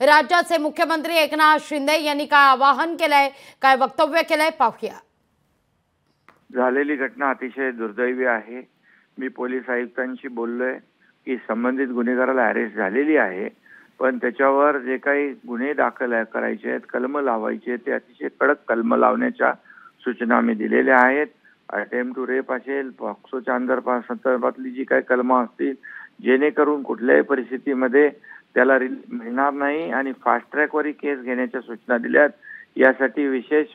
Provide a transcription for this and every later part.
राज्याचे मुख्यमंत्री एकनाथ शिंदे यांनी काय आवाहन केलंय, काय वक्तव्य केलंय पाहूया। झालेली घटना अतिशय दुर्दैवी आहे। मी पोलीस आयुक्तांशी बोललोय की संबंधित गुन्हेगाराला अरेस्ट झालेली आहे, पण त्याच्यावर जे काही गुन्हे दाखल करायचे आहेत, कलम लावायचे, ते अतिशय कडक कलम लावण्याच्या सूचना मी दिलेल्या आहेत। अटेम्प्ट टू रेप असेल, पॉक्सोच्या संदर्भातली जी काही कलम असतील, जेणेकरून कुठल्याही परिस्थितीमध्ये त्याला मिळणार नाही आणि फास्ट ट्रॅकवरही केस घेण्याच्या सूचना दिल्यात। यासाठी विशेष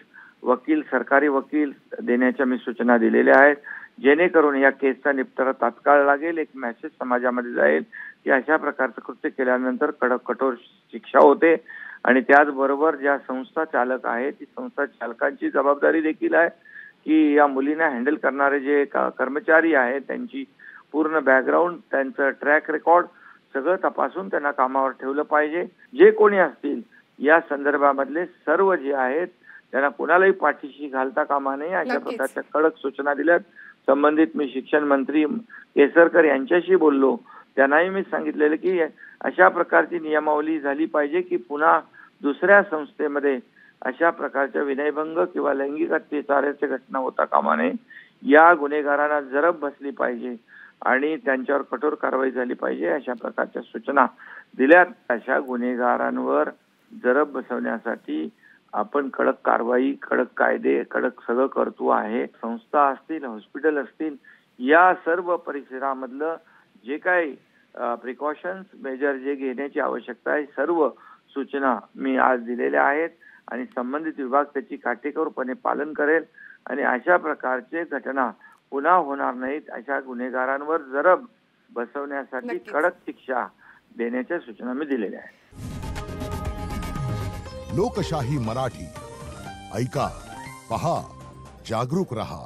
वकील, सरकारी वकील देण्याच्या मी सूचना दिलेल्या आहेत, जेणेकरून या केसचा निपटारा तात्काळ लागेल। एक मेसेज समाजामध्ये जाईल की अशा प्रकारचं कृत्य केल्यानंतर कठोर शिक्षा होते आणि त्याचबरोबर ज्या संस्था चालक आहेत, ती संस्था चालकांची जबाबदारी देखील आहे की या मुलींना हँडल करणारे जे कर्मचारी आहेत त्यांची पूर्ण बॅकग्राऊंड, त्यांचं ट्रॅक रेकॉर्ड सगळं तपासून त्यांना कामावर ठेवलं पाहिजे। जे कोणी असतील या संदर्भामधले सर्व जे आहेत त्यांना कुणालाही पाठीशी घालता कामा नये, अशा प्रकारच्या कडक सूचना दिल्यात। संबंधित मी शिक्षण मंत्री केसरकर यांच्याशी बोललो, त्यांनाही मी सांगितलेलं की अशा प्रकारची नियमावली झाली पाहिजे की पुन्हा दुसऱ्या संस्थेमध्ये अशा प्रकारच्या विनयभंग किंवा लैंगिक अत्याचाराच्या घटना होता कामा नये। या गुन्हेगारांना जरब बसली पाहिजे आणि त्यांच्यावर कठोर कारवाई झाली पाहिजे, अशा प्रकारच्या सूचना दिल्यात। अशा गुन्हेगारांवर जरब बसवण्यासाठी आपण कडक कारवाई, कडक कायदे, कडक सगळं करतो आहे। संस्था असतील, हॉस्पिटल असतील, या सर्व परिसरामधलं जे काही प्रिकॉशन्स मेजर जे घेण्याची आवश्यकता आहे, सर्व सूचना मी आज दिलेल्या आहेत आणि संबंधित विभाग त्याची काटेकोरपणे पालन करेल आणि अशा प्रकारचे घटना पुन्हा होणार नाहीत। अशा गुन्हेगारांवर जरब बसवण्यासाठी कडक शिक्षा देण्याच्या सूचना मी दिलेल्या आहेत। लोकशाही मराठी ऐका, पहा, जागरूक रहा।